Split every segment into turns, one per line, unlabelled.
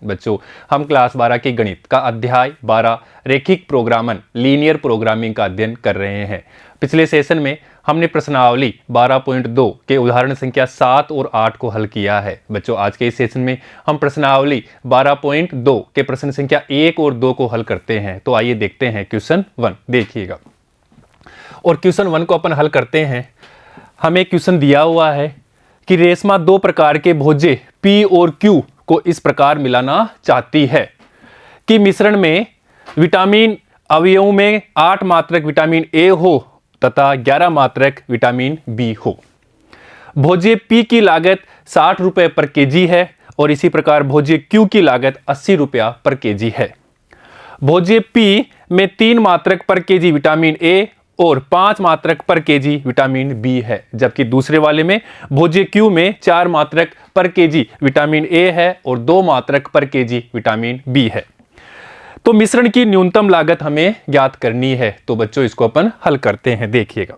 बच्चों हम क्लास 12 के गणित का अध्याय 12 रैखिक प्रोग्रामन लीनियर प्रोग्रामिंग का अध्ययन कर रहे हैं। पिछले सेशन में हमने प्रश्नावली 12.2 के उदाहरण संख्या 7 और 8 को हल किया है। बच्चों आज के इस सेशन में हम प्रश्नावली 12.2 के प्रश्न संख्या 1 और 2 को हल करते हैं। तो आइए देखते हैं क्वेश्चन 1, देखिएगा। और क्वेश्चन 1 को अपन हल करते हैं। हमें क्वेश्चन दिया हुआ है कि रेशमा दो प्रकार के भोज्य P और Q को इस प्रकार मिलाना चाहती है कि मिश्रण में विटामिन अवयवों में 8 मात्रक विटामिन A हो तथा 11 मात्रक विटामिन B हो। भोज्य P की लागत 60 रुपये पर केजी है और इसी प्रकार भोज्य Q की लागत 80 रुपया पर केजी है। भोज्य P में 3 मात्रक पर केजी विटामिन A और 5 मात्रक पर केजी विटामिन बी है, जबकि दूसरे वाले में भोज्य Q में 4 मात्रक पर केजी विटामिन A है और 2 मात्रक पर केजी विटामिन बी है। तो मिश्रण की न्यूनतम लागत हमें ज्ञात करनी है। तो बच्चों इसको अपन हल करते हैं, देखिएगा।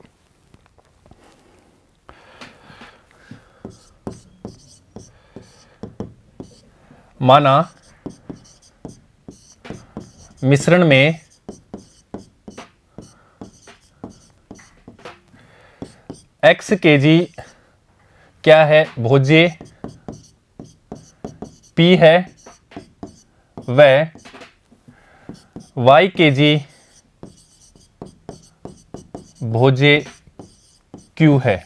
माना मिश्रण में x केजी क्या है, भोज्य P है, व y केजी भोज्य Q है।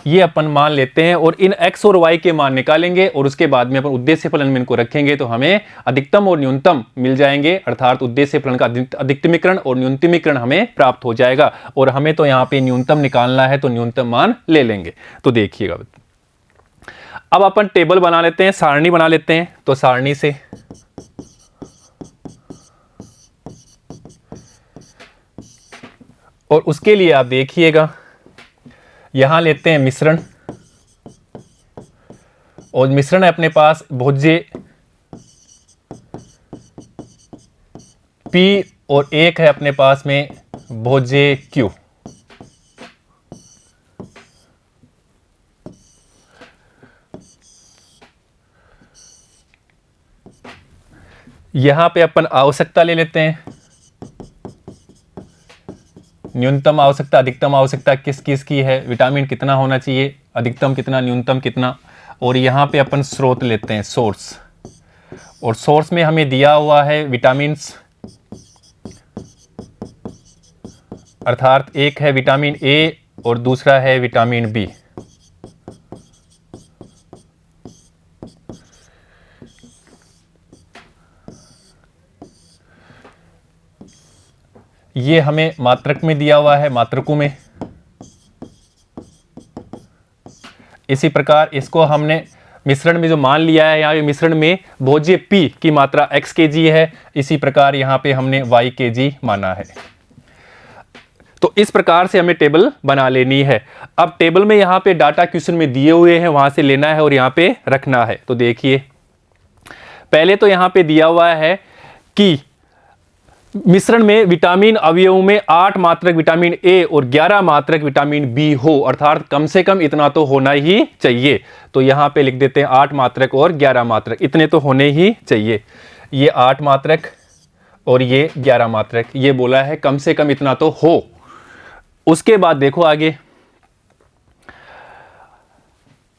ये अपन मान लेते हैं और इन x और y के मान निकालेंगे और उसके बाद में अपन उद्देश्य फलन में इनको रखेंगे तो हमें अधिकतम और न्यूनतम मिल जाएंगे, अर्थात उद्देश्य फलन का अधिकतमीकरण और न्यूनतमीकरण हमें प्राप्त हो जाएगा। और हमें तो यहाँ पे न्यूनतम निकालना है तो न्यूनतम मान ले लेंगे। तो देखिएगा, अब अपन टेबल बना लेते हैं, सारणी बना लेते हैं। तो सारणी से और उसके लिए आप देखिएगा, यहां लेते हैं मिश्रण और मिश्रण है अपने पास भोज्य P और एक है अपने पास में भोज्य Q। यहां पे अपन आवश्यकता ले लेते हैं, न्यूनतम आवश्यकता अधिकतम आवश्यकता किस किस की है, विटामिन कितना होना चाहिए, अधिकतम कितना, न्यूनतम कितना। और यहाँ पे अपन स्रोत लेते हैं, सोर्स। और सोर्स में हमें दिया हुआ है विटामिन्स, अर्थात एक है विटामिन A और दूसरा है विटामिन B। ये हमें मात्रक में दिया हुआ है, मात्रकों में। इसी प्रकार इसको हमने मिश्रण में जो मान लिया है, यहाँ मिश्रण में भोज्य P की मात्रा x kg है, इसी प्रकार यहाँ पे हमने y kg माना है। तो इस प्रकार से हमें टेबल बना लेनी है। अब टेबल में यहाँ पे डाटा क्वेश्चन में दिए हुए हैं, वहां से लेना है और यहाँ पे रखना है। तो देखिए, पहले तो यहाँ पे दिया हुआ है कि मिश्रण में विटामिन अवयवों में 8 मात्रक विटामिन A और 11 मात्रक विटामिन B हो, अर्थात कम से कम इतना तो होना ही चाहिए। तो यहां पे लिख देते हैं 8 मात्रक और 11 मात्रक, इतने तो होने ही चाहिए। ये 8 मात्रक और ये 11 मात्रक, ये बोला है कम से कम इतना तो हो। उसके बाद देखो आगे,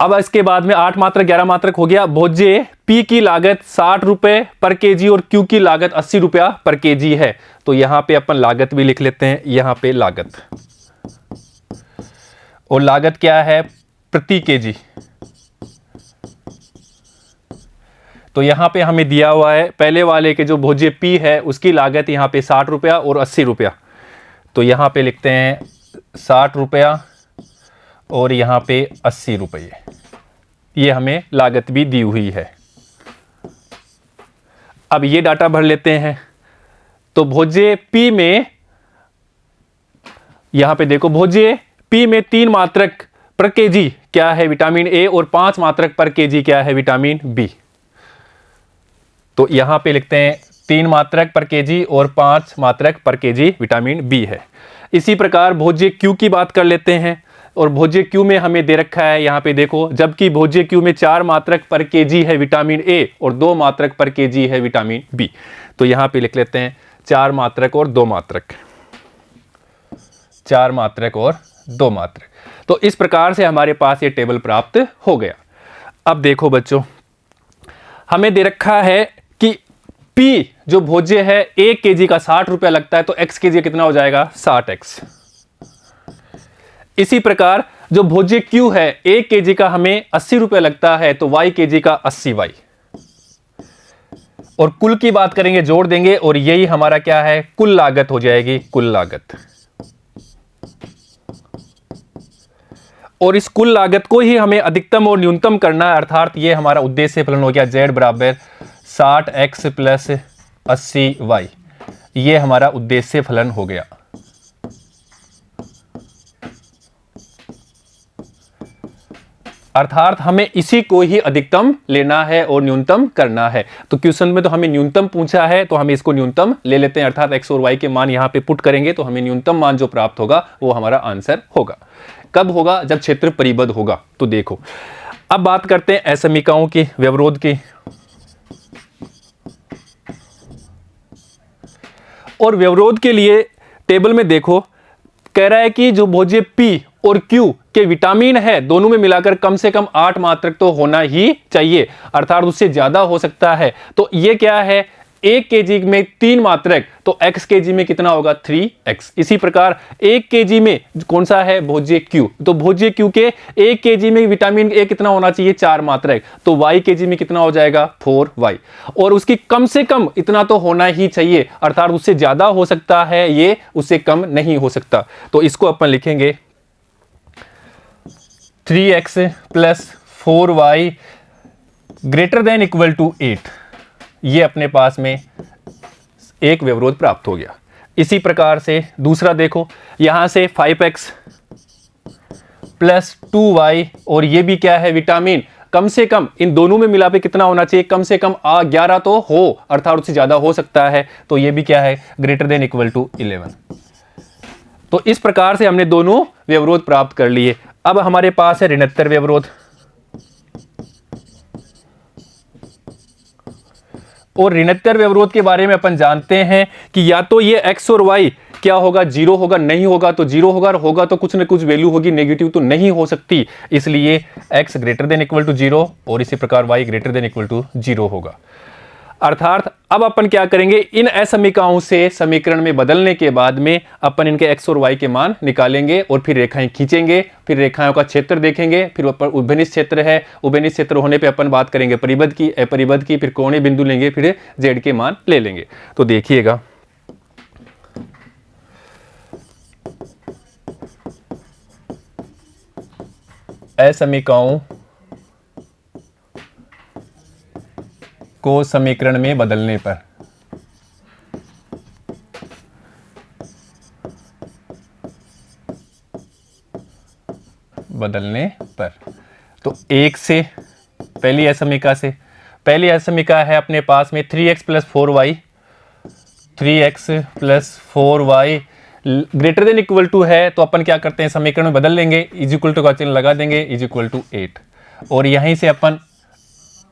अब इसके बाद में 8 मात्रक 11 मात्रक हो गया। भोज्य P की लागत 60 रुपए पर केजी और Q की लागत 80 रुपया पर केजी है। तो यहां पे अपन लागत भी लिख लेते हैं, यहां पे लागत, और लागत क्या है, प्रति केजी। तो यहां पे हमें दिया हुआ है पहले वाले के जो भोज्य P है उसकी लागत यहां पे 60 रुपया और 80 रुपया। तो यहां पे लिखते हैं 60 रुपया और यहां पे 80 रुपये। ये हमें लागत भी दी हुई है। अब ये डाटा भर लेते हैं। तो भोज्य P में, यहां पे देखो, भोज्य P में 3 मात्रक पर केजी क्या है, विटामिन A, और 5 मात्रक पर केजी क्या है, विटामिन B। तो यहां पे लिखते हैं 3 मात्रक पर केजी और 5 मात्रक पर केजी विटामिन B है। इसी प्रकार भोज्य Q की बात कर लेते हैं और भोज्य क्यू में हमें दे रखा है यहाँ पे देखो, जबकि भोज्य क्यू में 4 मात्रक पर केजी है विटामिन ए और 2 मात्रक पर केजी है विटामिन बी। तो यहाँ पे लिख लेते हैं 4 मात्रक और 2 मात्रक, 4 मात्रक और 2 मात्रक। तो इस प्रकार से हमारे पास ये टेबल प्राप्त हो गया। अब देखो बच्चों, हमें दे रखा है कि P जो भोज्य है 1 केजी का 60 रुपया लगता है, तो x केजी कितना हो जाएगा 60x। इसी प्रकार जो भोज्य Q है 1 केजी का हमें 80 रुपया लगता है, तो y केजी का 80y। और कुल की बात करेंगे, जोड़ देंगे और यही हमारा क्या है, कुल लागत हो जाएगी, कुल लागत। और इस कुल लागत को ही हमें अधिकतम और न्यूनतम करना है, अर्थात ये हमारा उद्देश्य फलन हो गया z बराबर 60x प्लस 80y। ये हमारा उद्देश्य फलन हो गया। अर्थात हमें इसी को ही अधिकतम लेना है और न्यूनतम करना है। तो क्वेश्चन में तो हमें न्यूनतम पूछा है, तो हम इसको न्यूनतम ले लेते हैं, अर्थात x और y के मान यहां पे पुट करेंगे तो हमें न्यूनतम मान जो प्राप्त होगा वो हमारा आंसर होगा। कब होगा, जब क्षेत्र परिबद्ध होगा। तो देखो अब बात करते हैं असमीकाओं की, व्यवरोध की। और व्यवरोध के लिए टेबल में देखो कह रहा है कि जो भोज्य P और Q के विटामिन है दोनों में मिलाकर कम से कम 8 मात्रक तो होना ही चाहिए, अर्थात उससे ज्यादा हो सकता है। तो ये क्या है, 1 केजी में 3 मात्रक, तो x केजी में कितना होगा 3x। इसी प्रकार 1 केजी में कौन सा है, भोज्य Q, तो भोज्य Q के 1 केजी में विटामिन A कितना होना चाहिए 4 मात्रक, तो y केजी में कितना हो जाएगा 4y। और उसकी कम से कम इतना तो होना ही चाहिए, अर्थात उससे ज्यादा हो सकता है, ये उससे कम नहीं हो सकता। तो इसको अपन लिखेंगे 3x plus 4y greater than equal to 8। ये अपने पास में एक व्यवरोध प्राप्त हो गया। इसी प्रकार से दूसरा देखो, यहां से 5x प्लस 2y, और ये भी क्या है, विटामिन। कम से कम इन दोनों में मिला पे कितना होना चाहिए, कम से कम 11 तो हो, अर्थात उससे ज्यादा हो सकता है, तो ये भी क्या है, ग्रेटर देन इक्वल टू 11। तो इस प्रकार से हमने दोनों व्यवरोध प्राप्त कर लिए। अब हमारे पास है ऋणोत्तर व्यवरोध। और ऋणोत्तर व्यवरोध के बारे में अपन जानते हैं कि या तो ये x और y क्या होगा, जीरो होगा, नहीं होगा तो जीरो होगा, और होगा तो कुछ न कुछ वैल्यू होगी, नेगेटिव तो नहीं हो सकती, इसलिए x greater than equal to 0 और इसी प्रकार y greater than equal to 0 होगा। अर्थात अब अपन क्या करेंगे, इन असमीकाओं से समीकरण में बदलने के बाद में अपन इनके x और y के मान निकालेंगे और फिर रेखाएं खींचेंगे, फिर रेखाओं का क्षेत्र देखेंगे, फिर उभयनिष्ठ क्षेत्र है, उभयनिष्ठ क्षेत्र होने पे अपन बात करेंगे परिबद्ध की, अपरिबद्ध की, फिर कोणीय बिंदु लेंगे, फिर z के मान ले लेंगे। तो देखिएगा असमीकाओं को समीकरण में बदलने पर तो एक से पहली असमीका से, पहली असमीका है अपने पास में 3x plus 4y, 3x plus 4y greater than equal to है, तो अपन क्या करते हैं, समीकरण में बदल लेंगे, इज इक्वल टू का चिन्ह लगा देंगे, इज इक्वल टू 8, और यहीं से अपन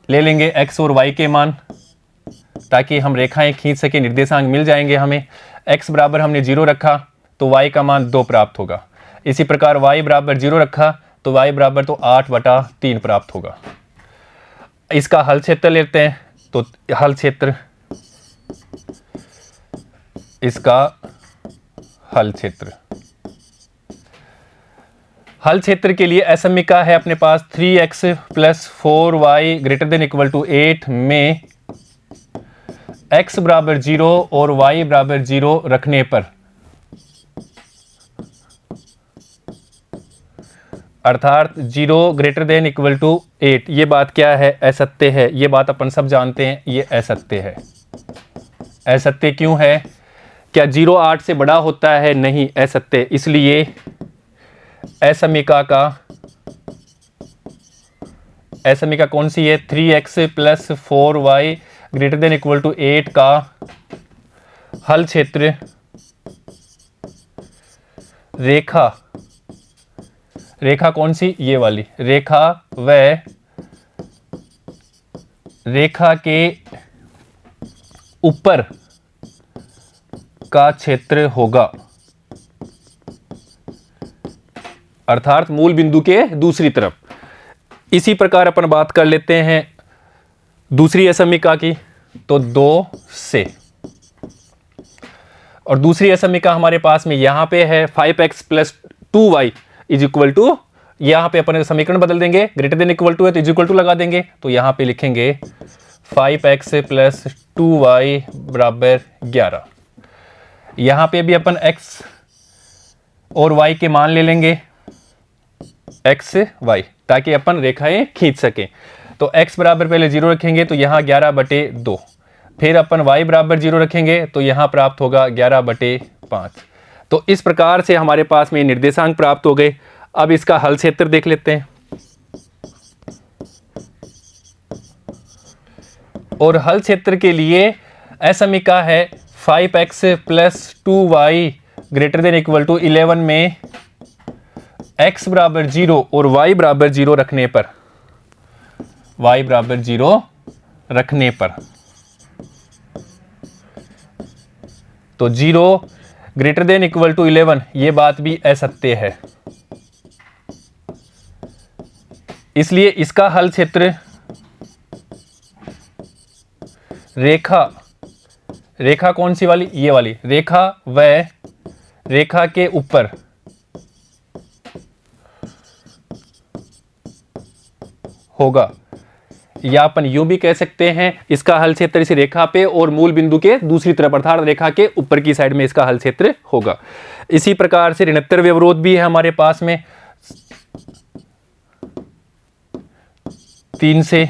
ले लेंगे x और y के मान, ताकि हम रेखाएं खींच सके, निर्देशांक मिल जाएंगे हमें। x बराबर हमने 0 रखा तो y का मान 2 प्राप्त होगा, इसी प्रकार y बराबर 0 रखा तो y बराबर तो 8/3 प्राप्त होगा। इसका हल क्षेत्र लेते हैं, तो हल क्षेत्र, इसका हल क्षेत्र, हल क्षेत्र के लिए असमीका है अपने पास 3x plus 4y greater than equal to 8 में x बराबर 0 और y बराबर 0 रखने पर, अर्थात 0 ग्रेटर देन इक्वल टू 8, ये बात क्या है, असत्य है, ये बात अपन सब जानते हैं, ये असत्य है। असत्य क्यों है, क्या 0 8 से बड़ा होता है, नहीं, असत्य। इसलिए असमीका कौन सी है, 3x plus 4y greater than equal to 8 का हल क्षेत्र रेखा रेखा कौन सी, ये वाली रेखा व रेखा के ऊपर का क्षेत्र होगा, अर्थात मूल बिंदु के दूसरी तरफ। इसी प्रकार अपन बात कर लेते हैं दूसरी असमीका की, तो 2 से, और दूसरी असमीका हमारे पास में यहां पे है 5x + 2y is equal to, यहां पे अपन समीकरण बदल देंगे, ग्रेटर देन इक्वल टू है तो इज इक्वल टू लगा देंगे, तो यहां पे लिखेंगे 5x + 2y = 11। यहां पे भी अपन x और y के मान ले लेंगे, x y, ताकि अपन रेखाएं खींच सकें। तो x बराबर पहले 0 रखेंगे तो यहां 11/2, फिर अपन y बराबर 0 रखेंगे तो यहां प्राप्त होगा 11/5। तो इस प्रकार से हमारे पास में निर्देशांक प्राप्त हो गए। अब इसका हल क्षेत्र देख लेते हैं, और हल क्षेत्र के लिए असमीका है 5x + 2y > 11 में x बराबर 0 और y बराबर 0 रखने पर, y बराबर 0 रखने पर, तो 0 > 11 ये बात भी असत्य है, इसलिए इसका हल क्षेत्र रेखा कौन सी वाली, ये वाली रेखा व रेखा के ऊपर होगा, या अपन यूं भी कह सकते हैं इसका हल क्षेत्र इस रेखा पे और मूल बिंदु के दूसरी तरफ अर्थात रेखा के ऊपर की साइड में इसका हल क्षेत्र होगा। इसी प्रकार से ऋणात्तर व्यवरोध भी है हमारे पास में 3 से,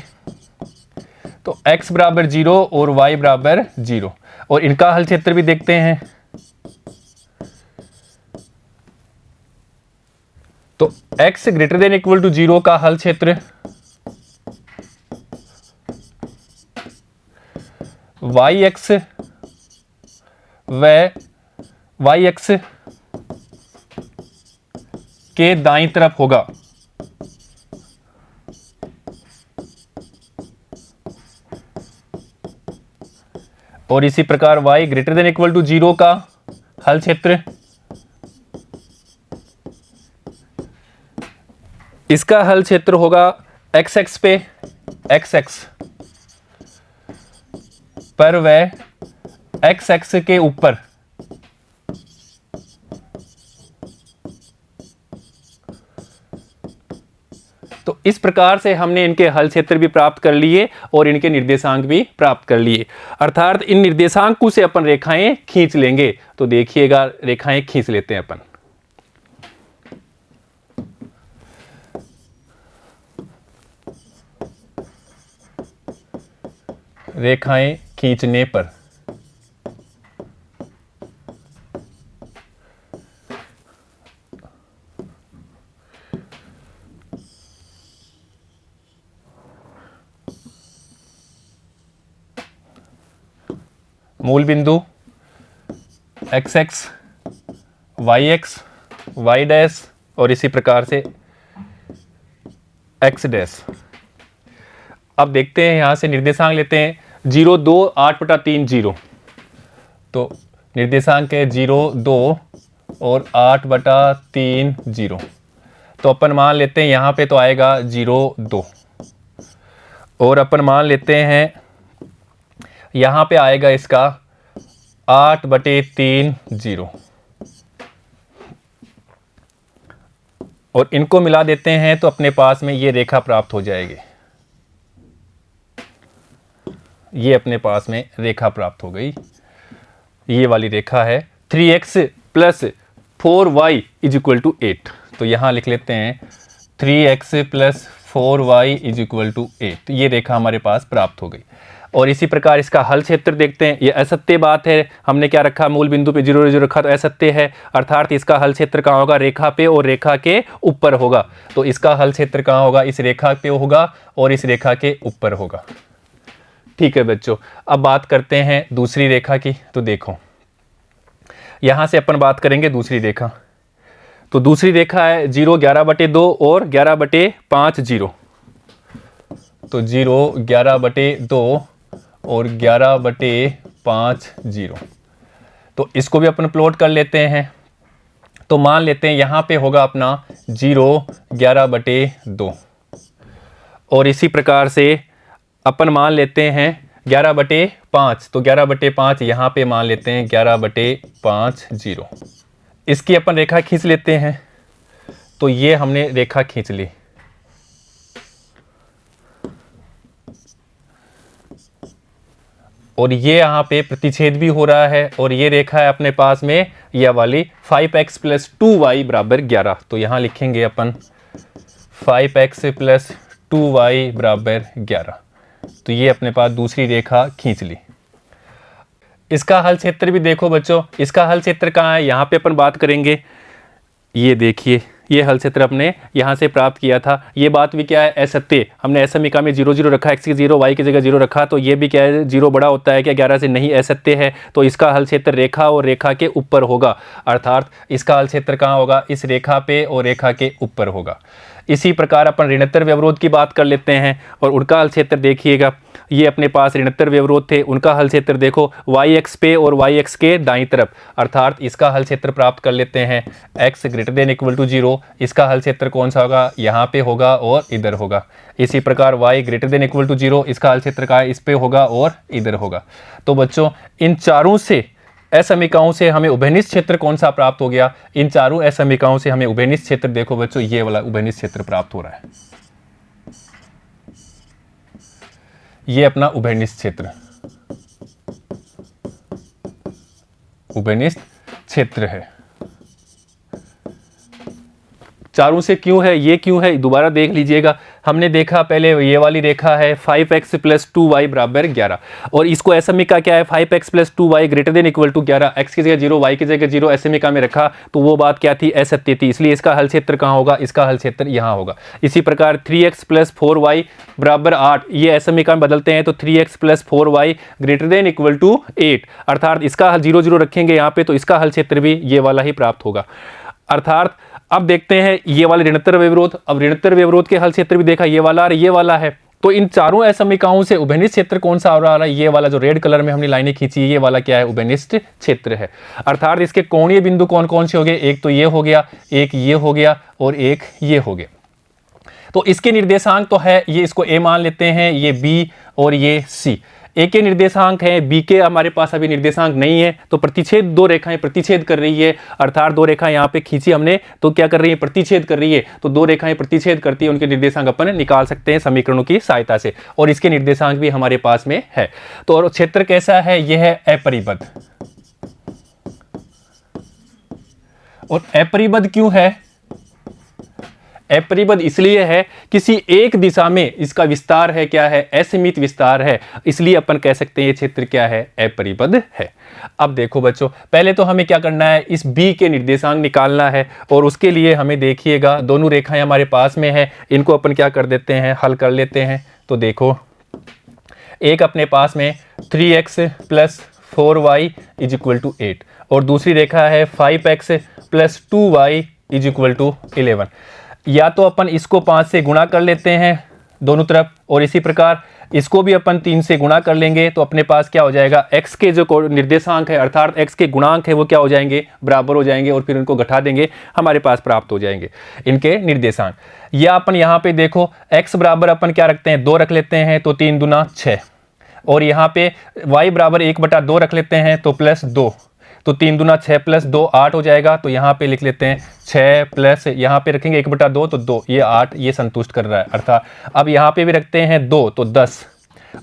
तो x बराबर 0 और y बराबर 0, और इनका हल क्षेत्र भी देखते हैं। तो x > 0 का हल क्षेत्र yx व yx के दाईं तरफ होगा, और इसी प्रकार y > 0 का हल क्षेत्र, इसका हल क्षेत्र होगा x पे, x पर व x के ऊपर तो इस प्रकार से हमने इनके हल क्षेत्र भी प्राप्त कर लिए और इनके निर्देशांक भी प्राप्त कर लिए, अर्थात इन निर्देशांकों से अपन रेखाएं खींच लेंगे। तो देखिएगा रेखाएं खींच लेते हैं अपन। रेखाएं खींचने पर मूल बिंदु x yx y डैश और इसी प्रकार से x डैश। अब देखते हैं यहां से निर्देशांक लेते हैं 0 2 8/3 0, तो निर्देशांक है 0 2 और 8/3 0, तो अपन मान लेते हैं यहां पे तो आएगा 0 2, और अपन मान लेते हैं यहां पे आएगा इसका 8/3 0, और इनको मिला देते हैं तो अपने पास में ये रेखा प्राप्त हो जाएगी। ये अपने पास में रेखा प्राप्त हो गई, ये वाली रेखा है 3x + 4y = 8, तो यहां लिख लेते हैं 3x + 4y = 8, ये रेखा हमारे पास प्राप्त हो गई। और इसी प्रकार इसका हल क्षेत्र देखते हैं, ये असत्य बात है, हमने क्या रखा मूल बिंदु पे 0 0 रखा तो असत्य है, अर्थात इसका हल क्षेत्र कहाँ होगा, रेखा पे और रेखा के ऊपर होगा। तो इसका हल क्षेत्र कहाँ होगा, इस रेखा पे होगा और इस रेखा के ऊपर होगा। ठीक है बच्चों, अब बात करते हैं दूसरी रेखा की। तो देखो यहां से अपन बात करेंगे दूसरी रेखा, तो दूसरी रेखा है 0 11/2 और 11/5 0। तो 0 11/2 और 11/5 0। तो इसको भी अपन प्लॉट कर लेते हैं। तो मान लेते हैं यहाँ पे होगा अपना 0 11/2 और इसी प्रकार से अपन मान लेते हैं 11/5। तो 11/5 यहाँ पे मान लेते हैं 11/5 0। इसकी अपन रेखा खींच लेते हैं। तो ये हमने रेखा खींच ली। और ये यहाँ पे प्रतिच्छेद भी हो रहा है और ये रेखा है अपने पास में यह वाली 5x + 2y = 11। तो यहाँ लिखेंगे अपन 5x + 2y = 11। तो ये अपने पास दूसरी रेखा खींच ली। इसका हल क्षेत्र भी देखो बच्चों, इसका हल क्षेत्र कहाँ है, यहाँ पे अपन बात करेंगे। ये देखिए, ये हल क्षेत्र अपने यहाँ से प्राप्त किया था। ये बात भी क्या है, असत्य। हमने ऐसा समीकरण में 0 0 रखा, x की 0 y की जगह 0 रखा। तो ये भी क्या है, 0 बड़ा होता है क्या 11 से, नहीं, असत्य है। तो इसका हल क्षेत्र रेखा और रेखा के ऊपर होगा, अर्थात इसका हल क्षेत्र कहाँ होगा, इस रेखा पे और रेखा के ऊपर होगा। इसी प्रकार अपन ऋणोत्तर व्यवरोध की बात कर लेते हैं और उनका हल क्षेत्र देखिएगा। ये अपने पास ऋणोत्तर व्यवरोध थे, उनका हल क्षेत्र देखो y x पे और y x के दाईं तरफ, अर्थात इसका हल क्षेत्र प्राप्त कर लेते हैं x > 0। इसका हल क्षेत्र कौन सा होगा, यहाँ पे होगा और इधर होगा। इसी प्रकार y > 0, इसका हल क्षेत्र का इस पे होगा और इधर होगा। तो बच्चों इन चारों से असमीकाओं से हमें उभयनिष्ठ क्षेत्र कौन सा प्राप्त हो गया, इन चारों असमीकाओं से हमें उभयनिष्ठ क्षेत्र देखो बच्चों, ये वाला उभयनिष्ठ क्षेत्र प्राप्त हो रहा है। ये अपना उभयनिष्ठ क्षेत्र, उभयनिष्ठ क्षेत्र है। चारों से क्यों है, ये क्यों है, दोबारा देख लीजिएगा। हमने देखा पहले ये वाली रेखा है 5x + 2y = 11 और इसको असमीका क्या है, 5x + 2y > 11। x की जगह 0, y की जगह 0 असमीका में रखा। तो वो बात क्या थी, असत्य थी, इसलिए इसका हल क्षेत्र कहाँ होगा, इसका हल क्षेत्र यहाँ होगा। इसी प्रकार 3x + 4y = 8, ये असमीका में बदलते हैं। तो 3x + 4y > 8, अर्थात इसका हल 0 0 रखेंगे यहाँ पे, तो इसका हल क्षेत्र भी ये वाला ही प्राप्त होगा। अर्थात अब देखते हैं ये वाले ऋणोत्तर व्यवरोध। अब ऋणोत्तर व्यवरोध के हल क्षेत्र भी देखा, ये वाला और ये वाला है। तो इन चारों असमीकाओं से उभयनिष्ठ क्षेत्र कौन सा हो रहा है, ये वाला जो रेड कलर में हमने लाइनें खींची, ये वाला क्या है, उभयनिष्ठ क्षेत्र है। अर्थात इसके कोणीय बिंदु कौन कौन से हो गए, एक तो ये हो गया, एक ये हो गया और एक ये हो गया। तो इसके निर्देशांक तो है, ये इसको ए मान लेते हैं, ये बी और ये सी। ए के निर्देशांक है, बी के हमारे पास अभी निर्देशांक नहीं है। तो प्रतिच्छेद, दो रेखाएं प्रतिच्छेद कर रही है, अर्थात दो रेखाएं यहाँ पे खींची हमने, तो क्या कर रही है, प्रतिच्छेद कर रही है। तो दो रेखाएं प्रतिच्छेद करती है, उनके निर्देशांक अपन निकाल सकते हैं समीकरणों की सहायता से, और इसके निर्देशांक भी हमारे पास में है। तो और क्षेत्र कैसा है, यह है अपरिबद्ध। और अपरिबद्ध क्यों है, अपरिबद्ध इसलिए है किसी एक दिशा में इसका विस्तार है, क्या है, असीमित विस्तार है, इसलिए अपन कह सकते हैं ये क्षेत्र क्या है, अपरिबद्ध है। अब देखो बच्चों, पहले तो हमें क्या करना है, इस बी के निर्देशांक निकालना है, और उसके लिए हमें देखिएगा दोनों रेखाएं हमारे पास में है, इनको अपन क्या कर देते हैं, हल कर लेते हैं। तो देखो एक अपने पास में 3x + 4y = 8 और दूसरी रेखा है 5x + 2y = 11। या तो अपन इसको 5 से गुणा कर लेते हैं दोनों तरफ, और इसी प्रकार इसको भी अपन 3 से गुणा कर लेंगे, तो अपने पास क्या हो जाएगा, x के जो निर्देशांक है अर्थात x के गुणांक है वो क्या हो जाएंगे, बराबर हो जाएंगे, और फिर उनको घटा देंगे, हमारे पास प्राप्त हो जाएंगे इनके निर्देशांक। या अपन यहाँ पे देखो x बराबर अपन क्या रखते हैं, 2 रख लेते हैं, तो 3 दूना 6, और यहाँ पे y बराबर 1/2 रख लेते हैं, तो +2, तो 3 दूना 6 + 2 8 हो जाएगा। तो यहाँ पे लिख लेते हैं 6 प्लस यहाँ पे रखेंगे 1/2, तो 2, ये 8, ये संतुष्ट कर रहा है अर्थात। अब यहाँ पे भी रखते हैं 2, तो 10,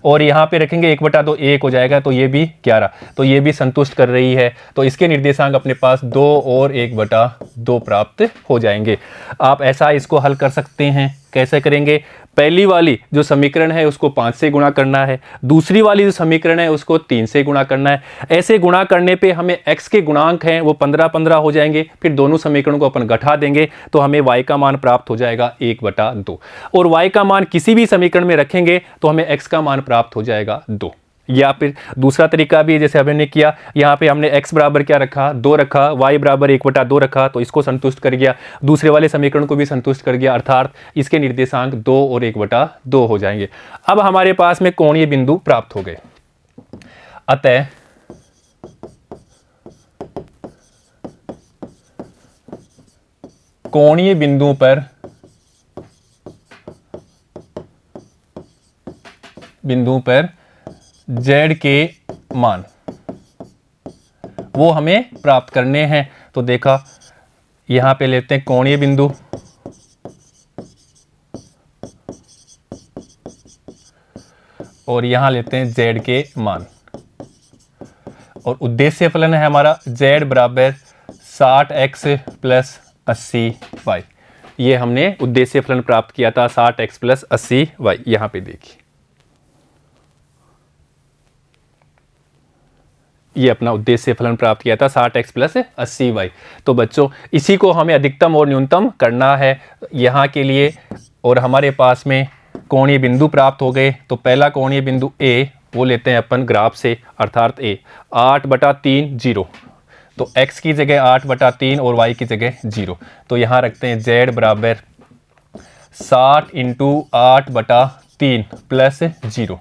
और यहाँ पे रखेंगे 1/2, 1 हो जाएगा, तो ये भी 11, तो ये भी संतुष्ट कर रही है। तो इसके निर्देशांक अपने पास 2 और 1/2 प्राप्त हो जाएंगे। आप ऐसा इसको हल कर सकते हैं, कैसे करेंगे, पहली वाली जो समीकरण है उसको 5 से गुणा करना है, दूसरी वाली जो समीकरण है उसको 3 से गुणा करना है। ऐसे गुणा करने पे हमें x के गुणांक हैं वो 15 हो जाएंगे, फिर दोनों समीकरणों को अपन घटा देंगे, तो हमें y का मान प्राप्त हो जाएगा 1/2, और y का मान किसी भी समीकरण में रखेंगे तो हमें x का मान प्राप्त हो जाएगा 2। या फिर दूसरा तरीका भी है, जैसे हमने किया यहाँ पे हमने x बराबर क्या रखा, 2 रखा, y बराबर 1/2 रखा, तो इसको संतुष्ट कर गया, दूसरे वाले समीकरण को भी संतुष्ट कर गया, अर्थात इसके निर्देशांक 2 और 1/2 हो जाएंगे। अब हमारे पास में कोणीय बिंदु प्राप्त हो गए। अतः कोणीय बिंदुओं पर z के मान वो हमें प्राप्त करने हैं। तो देखा, यहां पे लेते हैं कोणीय बिंदु, और यहां लेते हैं z के मान, और उद्देश्य फलन है हमारा z बराबर 60x प्लस 80y। ये हमने उद्देश्य फलन प्राप्त किया था 60x प्लस 80y। यहां पे देखिए, ये अपना उद्देश्य फलन प्राप्त किया था 60x प्लस 80y। तो बच्चों, इसी को हमें अधिकतम और न्यूनतम करना है यहाँ के लिए, और हमारे पास में कोणीय बिंदु प्राप्त हो गए। तो पहला कोणीय बिंदु A वो लेते हैं अपन ग्राफ से, अर्थात A 8/3 0। तो x की जगह 8/3 और y की जगह 0। तो यहाँ रखते हैं z बराबर 60 × 8/3 प्लस 0।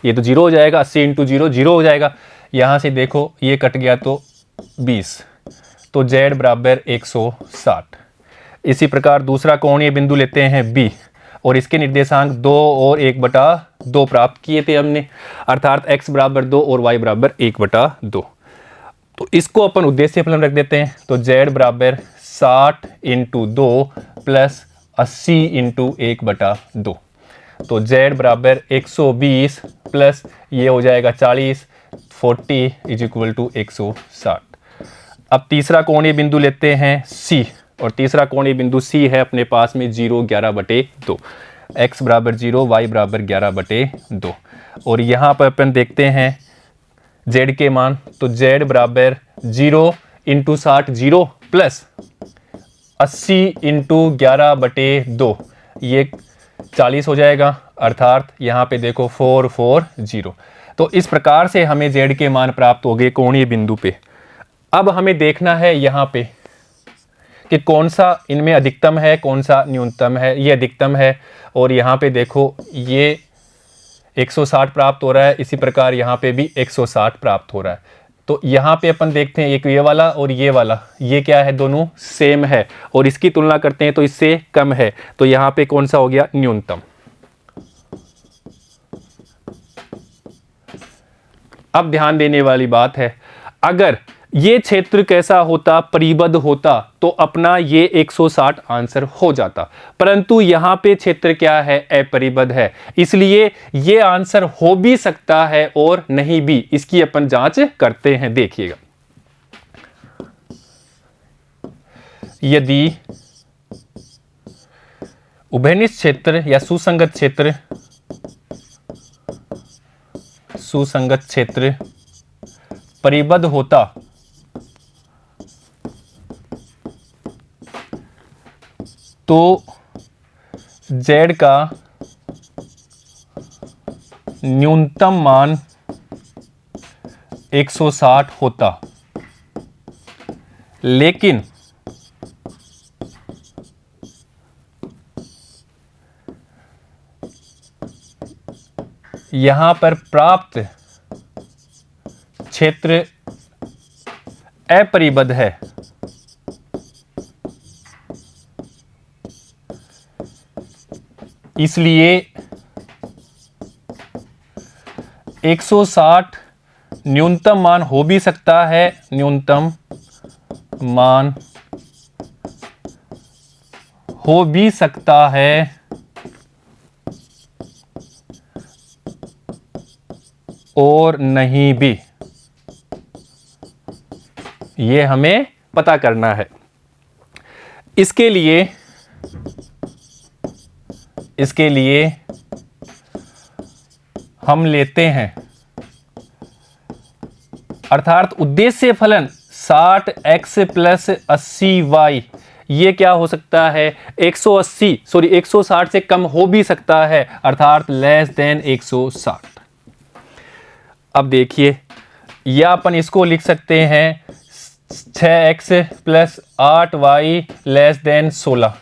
ये तो 0 हो जाएगा, 80 × 0 0 हो जाएगा। यहाँ से देखो ये कट गया तो 20, तो z बराबर 160। इसी प्रकार दूसरा कोणीय बिंदु लेते हैं B, और इसके निर्देशांक 2 और 1/2 प्राप्त किए थे हमने, अर्थात x बराबर 2 और y बराबर 1/2। तो इसको अपन उद्देश्य फलन रख देते हैं। तो z बराबर 60 × 2 प्लस 80 × 1/2। तो z बराबर 120 प्लस ये हो जाएगा 40, 40 = 160। अब तीसरा कोणीय बिंदु लेते हैं C, और तीसरा कोणीय बिंदु C है अपने पास में 0 11/2। x बराबर 0, y बराबर 11/2। और यहाँ पर अपन देखते हैं z के मान। तो z बराबर 0 × 60 0 प्लस 80 × 11/2, ये 40 हो जाएगा, अर्थात यहाँ पे देखो 440। तो इस प्रकार से हमें z के मान प्राप्त हो गए कोणीय बिंदु पे। अब हमें देखना है यहाँ पे कि कौन सा इनमें अधिकतम है, कौन सा न्यूनतम है। ये अधिकतम है, और यहाँ पे देखो ये 160 प्राप्त हो रहा है, इसी प्रकार यहाँ पे भी 160 प्राप्त हो रहा है। तो यहाँ पे अपन देखते हैं एक ये वाला और ये वाला, ये क्या है, दोनों सेम है, और इसकी तुलना करते हैं तो इससे कम है। तो यहाँ पे कौन सा हो गया, न्यूनतम। अब ध्यान देने वाली बात है, अगर ये क्षेत्र कैसा होता, परिबद्ध होता, तो अपना ये 160 आंसर हो जाता, परंतु यहाँ पे क्षेत्र क्या है, अपरिबद्ध है, इसलिए ये आंसर हो भी सकता है और नहीं भी। इसकी अपन जांच करते हैं, देखिएगा। यदि उभयनिष्ठ क्षेत्र या सुसंगत क्षेत्र परिबद्ध होता, तो z का न्यूनतम मान 160 होता, लेकिन यहां पर प्राप्त क्षेत्र अपरिबद्ध है, इसलिए 160 न्यूनतम मान हो भी सकता है, न्यूनतम मान हो भी सकता है, और नहीं भी। ये हमें पता करना है। इसके लिए हम लेते हैं, अर्थात उद्देश्य फलन 60x प्लस 80y, ये क्या हो सकता है, 160 से कम हो भी सकता है, अर्थात लेस देन 160। अब देखिए, या अपन इसको लिख सकते हैं 6x plus 8y less than 16,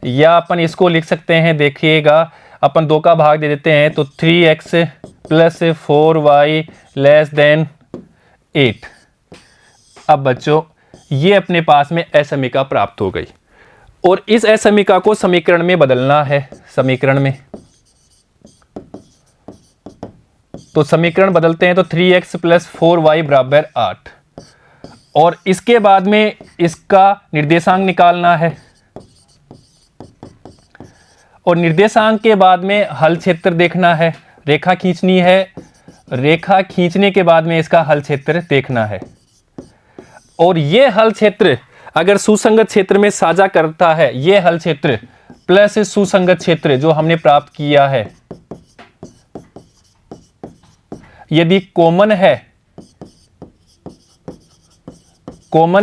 या अपन इसको लिख सकते हैं, देखिएगा अपन 2 का भाग दे देते हैं तो 3x plus 4y less than 8। अब बच्चों ये अपने पास में असमीका प्राप्त हो गई और इस असमीका को समीकरण में बदलना है। समीकरण में तो समीकरण बदलते हैं तो 3x प्लस 4y बराबर 8 और इसके बाद में इसका निर्देशांक निकालना है और निर्देशांक के बाद में हल क्षेत्र देखना है, रेखा खींचनी है, रेखा खींचने के बाद में इसका हल क्षेत्र देखना है। और ये हल क्षेत्र अगर सुसंगत क्षेत्र में साझा करता है, ये हल क्षेत्र प्लस सुसंगत क्षेत्र जो हमने प्राप्त किया है, यदि कॉमन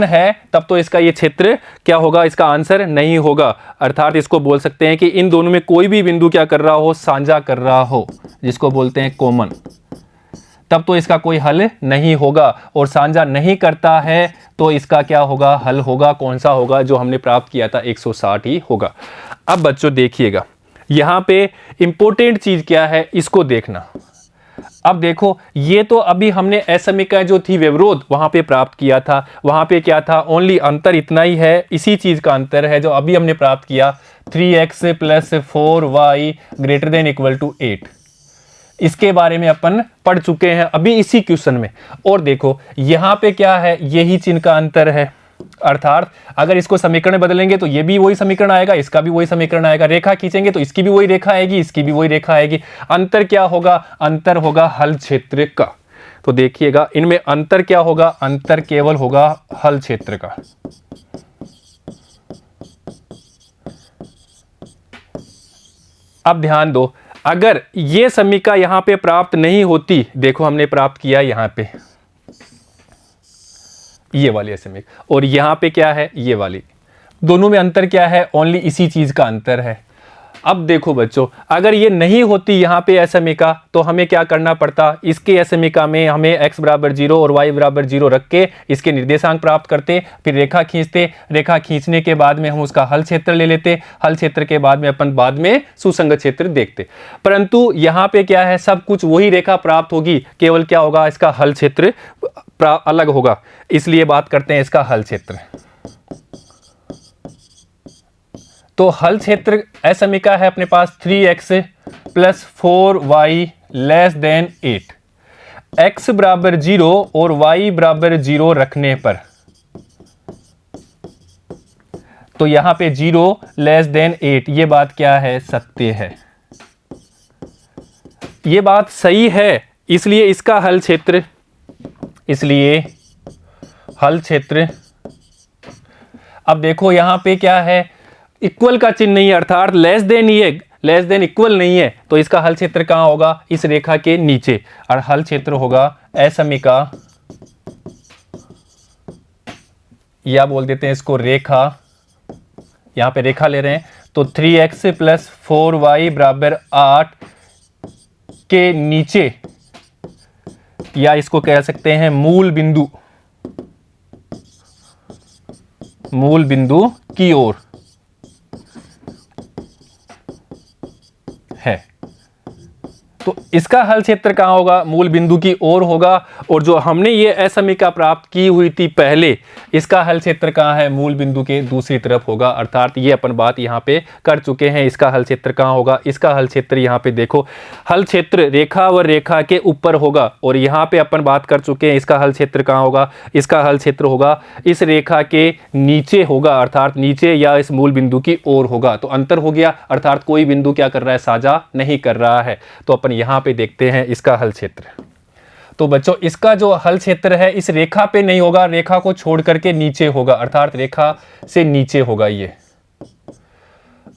है तब तो इसका ये क्षेत्र क्या होगा, इसका आंसर नहीं होगा। अर्थात इसको बोल सकते हैं कि इन दोनों में कोई भी बिंदु क्या कर रहा हो, साझा कर रहा हो, जिसको बोलते हैं कॉमन, तब तो इसका कोई हल नहीं होगा। और साझा नहीं करता है तो इसका क्या होगा, हल होगा, कौन सा होगा, जो हमने प्राप्त किया था 160 ही होगा। अब बच्चों देखिएगा यहाँ पे इंपॉर्टेंट चीज क्या है, इसको देखना। अब देखो ये तो अभी हमने असमीका जो थी व्यवरोध वहां पे प्राप्त किया था, वहां पे क्या था, ओनली अंतर इतना ही है, इसी चीज का अंतर है जो अभी हमने प्राप्त किया, 3x plus 4y greater than equal to 8। इसके बारे में अपन पढ़ चुके हैं अभी इसी क्वेश्चन में। और देखो यहाँ पे क्या है, यही चिन्ह का अंतर है। अर्थात अगर इसको समीकरण में बदलेंगे तो ये भी वही समीकरण आएगा, इसका भी वही समीकरण आएगा, रेखा खींचेंगे तो इसकी भी वही रेखा आएगी, इसकी भी वही रेखा आएगी। अंतर क्या होगा, अंतर होगा हल क्षेत्र का। तो देखिएगा इनमें अंतर क्या होगा, अंतर केवल होगा हल क्षेत्र का। अब ध्यान दो, अगर ये समीका यहां पे प्राप्त नहीं होती, देखो हमने प्राप्त किया यहां पे ये वाली समीका, और यहां पे क्या है, ये वाली, दोनों में अंतर क्या है, ओनली इसी चीज का अंतर है। अब देखो बच्चों, अगर ये नहीं होती यहाँ पे असमीका तो हमें क्या करना पड़ता, इसके असमीका में हमें x बराबर 0 और y बराबर 0 रख के इसके निर्देशांक प्राप्त करते, फिर रेखा खींचते, रेखा खींचने के बाद में हम उसका हल क्षेत्र ले लेते, हल क्षेत्र के बाद में अपन बाद में सुसंगत क्षेत्र देखते। परंतु यहाँ पे क्या है, सब कुछ वही रेखा प्राप्त होगी, केवल क्या होगा, इसका हल क्षेत्र अलग होगा। इसलिए बात करते हैं इसका हल क्षेत्र। तो हल क्षेत्र असमीका है अपने पास 3x plus 4y less than 8। x बराबर 0 और y बराबर 0 रखने पर तो यहां पे 0 लेस देन 8, ये बात क्या है, सत्य है, ये बात सही है। इसलिए इसका हल क्षेत्र, इसलिए हल क्षेत्र, अब देखो यहां पे क्या है, इक्वल का चिन्ह नहीं है, अर्थात लेस देन, ये लेस देन इक्वल नहीं है, तो इसका हल क्षेत्र कहां होगा, इस रेखा के नीचे, और हल क्षेत्र होगा असमीका, या बोल देते हैं इसको रेखा, यहां पे रेखा ले रहे हैं तो 3x प्लस 4y बराबर 8 के नीचे, या इसको कह सकते हैं मूल बिंदु, मूल बिंदु की ओर है। तो इसका हल क्षेत्र कहां होगा, मूल बिंदु की ओर होगा। और जो हमने ये असमीका प्राप्त की हुई थी पहले, इसका हल क्षेत्र कहां है, मूल बिंदु के दूसरी तरफ होगा। अर्थात ये अपन बात यहां पे कर चुके हैं, इसका हल क्षेत्र कहां होगा, इसका हल क्षेत्र यहां पे देखो, हल क्षेत्र रेखा व रेखा के ऊपर होगा, और यहां पे अपन बात कर चुके हैं इसका हल क्षेत्र कहां होगा, इसका हल क्षेत्र होगा इस रेखा के नीचे होगा, अर्थात नीचे या इस मूल बिंदु की ओर होगा। तो अंतर हो गया, अर्थात कोई बिंदु क्या कर रहा है, साझा नहीं कर रहा है। तो अपन यहां पे देखते हैं इसका हल क्षेत्र। तो बच्चों इसका जो हल क्षेत्र है इस रेखा पे नहीं होगा, रेखा को छोड़ करके नीचे होगा, अर्थात रेखा से नीचे होगा। ये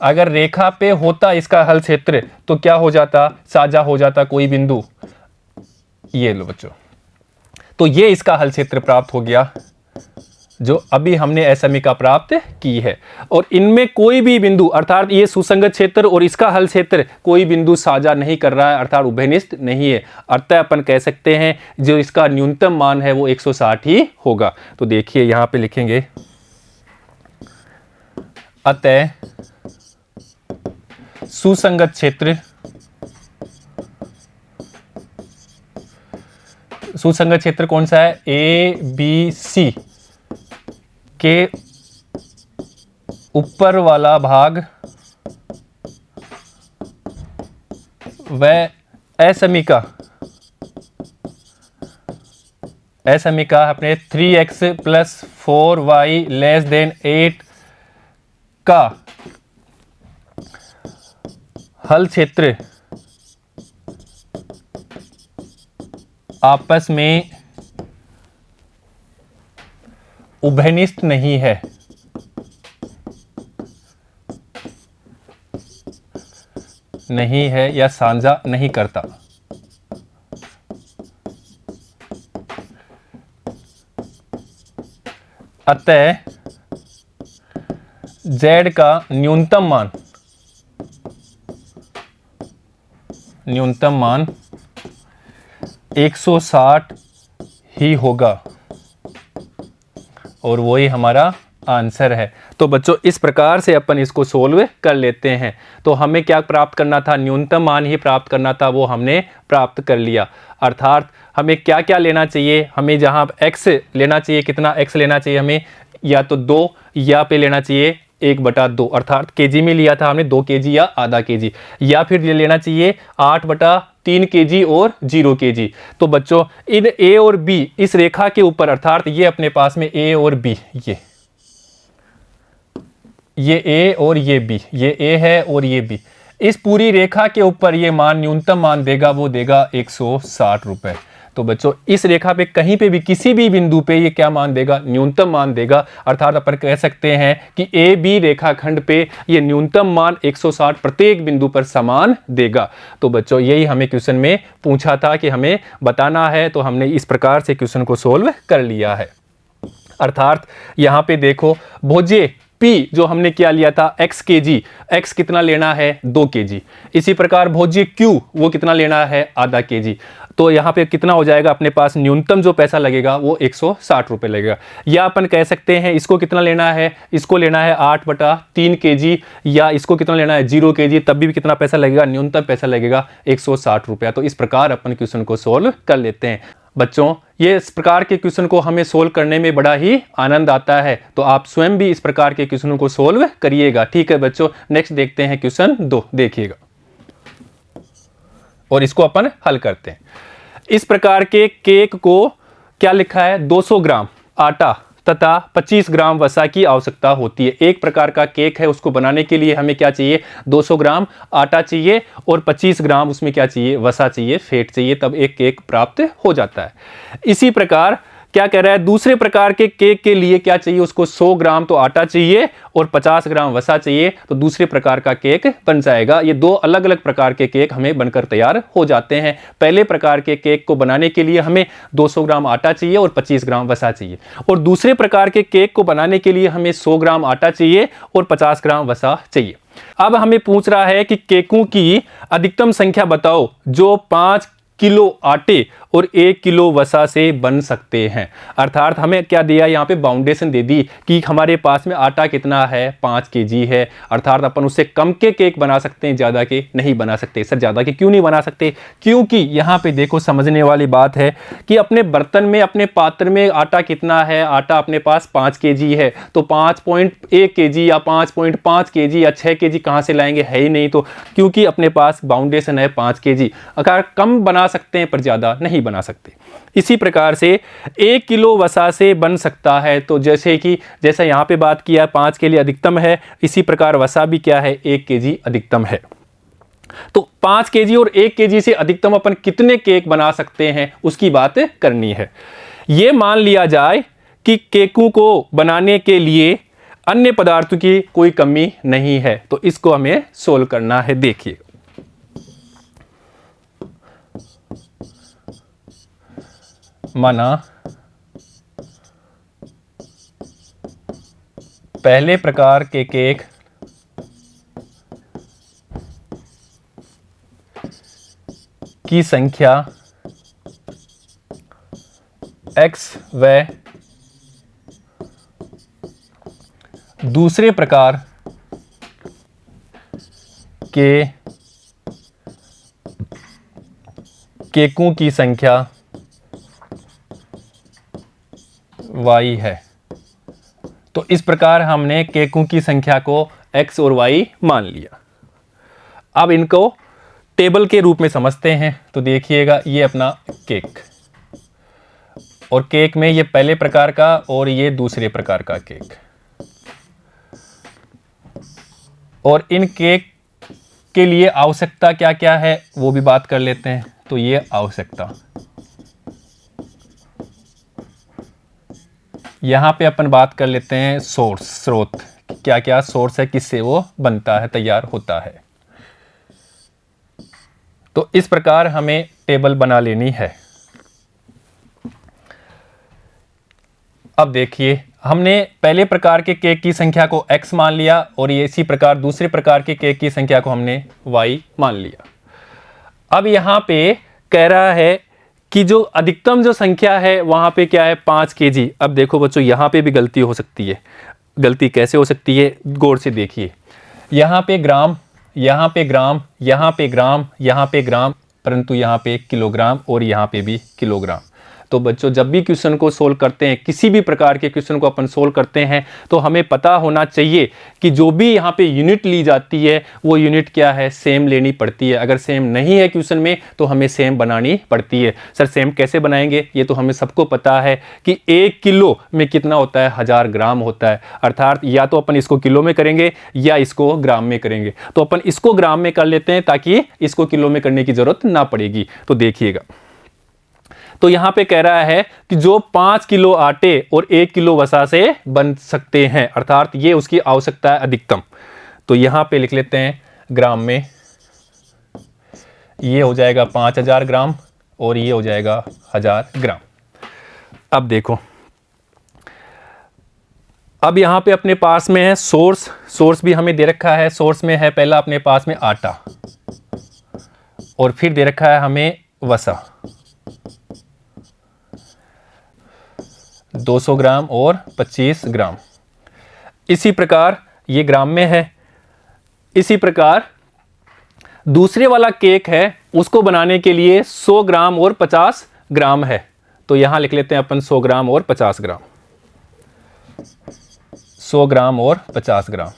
अगर रेखा पे होता इसका हल क्षेत्र तो क्या हो जाता, साझा हो जाता कोई बिंदु, ये लो बच्चों। तो ये इसका हल क्षेत्र प्राप्त हो गया जो अभी हमने असमिका प्राप्त की है। और इनमें कोई भी बिंदु अर्थात ये सुसंगत क्षेत्र और इसका हल क्षेत्र कोई बिंदु साझा नहीं कर रहा है, अर्थात उभयनिष्ठ नहीं है। अतः अपन कह सकते हैं जो इसका न्यूनतम मान है वो 160 ही होगा। तो देखिए यहां पे लिखेंगे, अतः सुसंगत क्षेत्र, सुसंगत क्षेत्र कौन सा है, ए बी सी के ऊपर वाला भाग व असमिका, असमिका अपने 3x + 4y < 8 का हल क्षेत्र आपस में उभयनिष्ठ नहीं है, नहीं है या साझा नहीं करता। अतः z का न्यूनतम मान 160 ही होगा और वही हमारा आंसर है। तो बच्चों इस प्रकार से अपन इसको सोल्व कर लेते हैं। तो हमें क्या प्राप्त करना था, न्यूनतम मान ही प्राप्त करना था, वो हमने प्राप्त कर लिया। अर्थात हमें क्या क्या लेना चाहिए, हमें जहां x लेना चाहिए, कितना x लेना चाहिए हमें, या तो 2 या पे लेना चाहिए 1/2, अर्थात केजी में लिया था हमने 2 kg या आधा kg, या फिर ये लेना चाहिए 8/3 kg और 0 kg। तो बच्चों इन a और b इस रेखा के ऊपर, अर्थात ये अपने पास में a और b, ये a और ये b, ये a है और ये b, इस पूरी रेखा के ऊपर ये मान न्यूनतम मान देगा, वो देगा 160 रुपए। तो बच्चों इस रेखा पे कहीं पे भी किसी भी बिंदु पे ये क्या मान देगा, न्यूनतम मान देगा। अर्थात अपन कह सकते हैं कि ए बी रेखाखंड पे ये न्यूनतम मान 160 प्रत्येक बिंदु पर समान देगा। तो बच्चों यही हमें क्वेश्चन में पूछा था कि हमें बताना है, तो हमने इस प्रकार से क्वेश्चन को सोल्व कर लिया है। अर्थात यहाँ पे देखो भुज P जो हमने क्या लिया था x kg, x कितना लेना है 2 kg। इसी प्रकार भुज Q वो कितना लेना है आधा kg। तो यहाँ पे कितना हो जाएगा, अपने पास न्यूनतम जो पैसा लगेगा वो 160 रुपये लगेगा। या अपन कह सकते हैं इसको कितना लेना है, इसको लेना है 8/3 kg, या इसको कितना लेना है 0 kg, तब भी कितना पैसा लगेगा, न्यूनतम पैसा लगेगा 160 रुपया। तो इस प्रकार अपन क्वेश्चन को सोल्व कर लेते हैं। बच्चों ये इस प्रकार के क्वेश्चन को हमें सोल्व करने में बड़ा ही आनंद आता है, तो आप स्वयं भी इस प्रकार के क्वेश्चनों को सोल्व करिएगा। ठीक है बच्चों, नेक्स्ट देखते हैं क्वेश्चन 2, देखिएगा और इसको अपन हल करते हैं। इस प्रकार के केक को क्या लिखा है, 200 ग्राम आटा तथा 25 ग्राम वसा की आवश्यकता होती है। एक प्रकार का केक है, उसको बनाने के लिए हमें क्या चाहिए, 200 ग्राम आटा चाहिए और 25 ग्राम उसमें क्या चाहिए, वसा चाहिए, फैट चाहिए, तब एक केक प्राप्त हो जाता है। इसी प्रकार क्या कह रहा है, दूसरे प्रकार के केक के लिए क्या चाहिए, उसको 100 ग्राम तो आटा चाहिए और 50 ग्राम वसा चाहिए, तो दूसरे प्रकार का केक बन जाएगा। ये 2 अलग अलग प्रकार के केक हमें बनकर तैयार हो जाते हैं। पहले प्रकार के केक को बनाने के लिए हमें 200 ग्राम आटा चाहिए और 25 ग्राम वसा चाहिए, और दूसरे प्रकार के केक को बनाने के लिए हमें 100 ग्राम आटा चाहिए और 50 ग्राम वसा चाहिए। अब हमें पूछ रहा है कि केकों की अधिकतम संख्या बताओ जो 5 किलो आटे और 1 किलो वसा से बन सकते हैं। अर्थात हमें क्या दिया, यहाँ पे बाउंडेशन दे दी कि हमारे पास में आटा कितना है, 5 kg है। अर्थात अपन उससे कम के केक बना सकते हैं, ज़्यादा के नहीं बना सकते। सर ज़्यादा के क्यों नहीं बना सकते, क्योंकि यहाँ पे देखो समझने वाली बात है कि अपने बर्तन में, अपने पात्र में आटा कितना है, आटा अपने पास 5 kg है, तो 5.1 kg या 5.5 kg या 6 kg कहाँ से लाएंगे, है ही नहीं। तो क्योंकि अपने पास बाउंडेशन है 5 kg, अगर कम बना सकते हैं पर ज़्यादा नहीं बना सकते। इसी प्रकार से 1 किलो वसा से बन सकता है, तो जैसा यहाँ पे बात किया 5 के लिए अधिकतम है, इसी प्रकार वसा भी क्या है, 1 kg अधिकतम है। तो 5 kg और 1 kg से अधिकतम अपन कितने केक बना सकते हैं उसकी बात करनी है। ये मान लिया जाए कि केकों को बनाने के लिए अन्य पदार्थों की कोई कमी नहीं है, तो इसको हमें सोल्व करना है। देखिए माना पहले प्रकार के केक की संख्या x व दूसरे प्रकार के केकों की संख्या y है। तो इस प्रकार हमने केकों की संख्या को x और y मान लिया। अब इनको टेबल के रूप में समझते हैं। तो देखिएगा, ये अपना केक, और केक में ये पहले प्रकार का और ये दूसरे प्रकार का केक, और इन केक के लिए आवश्यकता क्या क्या है वो भी बात कर लेते हैं। तो ये आवश्यकता, यहाँ पे अपन बात कर लेते हैं सोर्स, स्रोत, क्या क्या सोर्स है, किससे वो बनता है, तैयार होता है। तो इस प्रकार हमें टेबल बना लेनी है। अब देखिए, हमने पहले प्रकार के केक की संख्या को x मान लिया और ये इसी प्रकार दूसरे प्रकार के केक की संख्या को हमने y मान लिया। अब यहाँ पे कह रहा है कि जो अधिकतम जो संख्या है वहाँ पे क्या है, 5 kg। अब देखो बच्चों, यहाँ पे भी गलती हो सकती है। गलती कैसे हो सकती है, गौर से देखिए। यहाँ पे ग्राम, यहाँ पे ग्राम, यहाँ पे ग्राम, यहाँ पे ग्राम, परंतु यहाँ पे किलोग्राम और यहाँ पे भी किलोग्राम। तो बच्चों, जब भी क्वेश्चन को सोल्व करते हैं, किसी भी प्रकार के क्वेश्चन को अपन सोल्व करते हैं, तो हमें पता होना चाहिए कि जो भी यहाँ पे यूनिट ली जाती है वो यूनिट क्या है, सेम लेनी पड़ती है। अगर सेम नहीं है क्वेश्चन में तो हमें सेम बनानी पड़ती है। सर सेम कैसे बनाएंगे, ये तो हमें सबको पता है कि 1 किलो में कितना होता है, 1000 ग्राम होता है। अर्थात या तो अपन इसको किलो में करेंगे या इसको ग्राम में करेंगे। तो अपन इसको ग्राम में कर लेते हैं ताकि इसको किलो में करने की जरूरत ना पड़ेगी। तो देखिएगा, तो यहां पे कह रहा है कि जो 5 किलो आटे और 1 किलो वसा से बन सकते हैं, अर्थात ये उसकी आवश्यकता है अधिकतम। तो यहां पे लिख लेते हैं ग्राम में, ये हो जाएगा 5000 ग्राम और ये हो जाएगा 1000 ग्राम। अब देखो, अब यहां पे अपने पास में है सोर्स, सोर्स भी हमें दे रखा है। सोर्स में है पहला अपने पास में आटा, और फिर दे रखा है हमें वसा 200 ग्राम और 25 ग्राम। इसी प्रकार ये ग्राम में है। इसी प्रकार दूसरे वाला केक है, उसको बनाने के लिए 100 ग्राम और 50 ग्राम है। तो यहां लिख लेते हैं अपन 100 ग्राम और 50 ग्राम, 100 ग्राम और 50 ग्राम।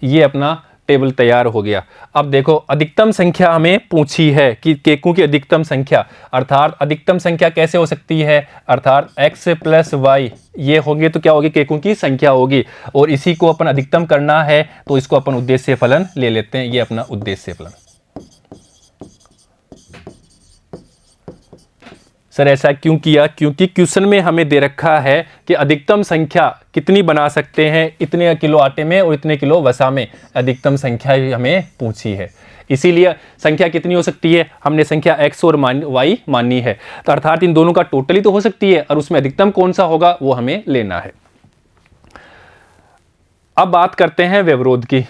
ये अपना टेबल तैयार हो गया। अब देखो, अधिकतम संख्या हमें पूछी है कि केकों की अधिकतम संख्या, अर्थात अधिकतम संख्या कैसे हो सकती है, अर्थात x + y ये होंगे तो क्या होगी, केकों की संख्या होगी। और इसी को अपन अधिकतम करना है तो इसको अपन उद्देश्य फलन ले लेते हैं। ये अपना उद्देश्य फलन। सर ऐसा क्यों किया, क्योंकि क्वेश्चन में हमें दे रखा है कि अधिकतम संख्या कितनी बना सकते हैं, इतने किलो आटे में और इतने किलो वसा में अधिकतम संख्या हमें पूछी है। इसीलिए संख्या कितनी हो सकती है, हमने संख्या x और y माननी है। तो अर्थात इन दोनों का टोटल ही तो हो सकती है, और उसमें अधिकतम कौन सा होगा वो हमें लेना है। अब बात करते हैं व्यवरोध की।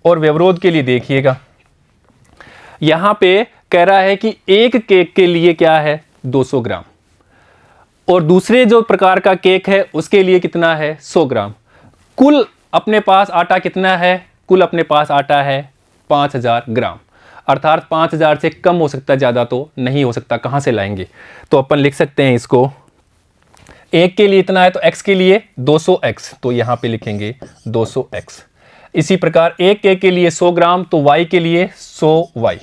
और व्यवरोध के लिए देखिएगा, यहां पे कह रहा है कि एक केक के लिए क्या है, 200 ग्राम, और दूसरे जो प्रकार का केक है उसके लिए कितना है, 100 ग्राम। कुल अपने पास आटा कितना है, कुल अपने पास आटा है 5000 ग्राम। अर्थात 5000 से कम हो सकता है, ज़्यादा तो नहीं हो सकता। कहाँ से लाएंगे, तो अपन लिख सकते हैं इसको, एक के लिए इतना है तो x के लिए 200x, तो यहाँ पे लिखेंगे 200x। इसी प्रकार एक केक के लिए 100 ग्राम तो y के लिए 100y,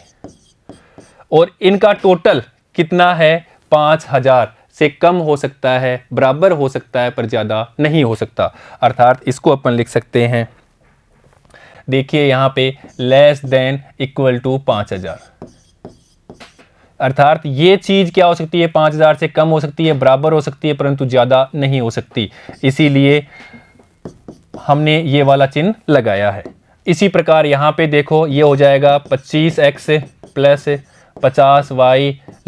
और इनका टोटल कितना है, 5000 से कम हो सकता है, बराबर हो सकता है, पर ज़्यादा नहीं हो सकता। अर्थात इसको अपन लिख सकते हैं, देखिए यहाँ पे <= 5000। अर्थात ये चीज़ क्या हो सकती है, 5000 से कम हो सकती है, बराबर हो सकती है, परंतु ज़्यादा नहीं हो सकती। इसीलिए हमने ये वाला चिन्ह लगाया है। इसी प्रकार यहाँ पे देखो, ये हो जाएगा 25x + 50y <=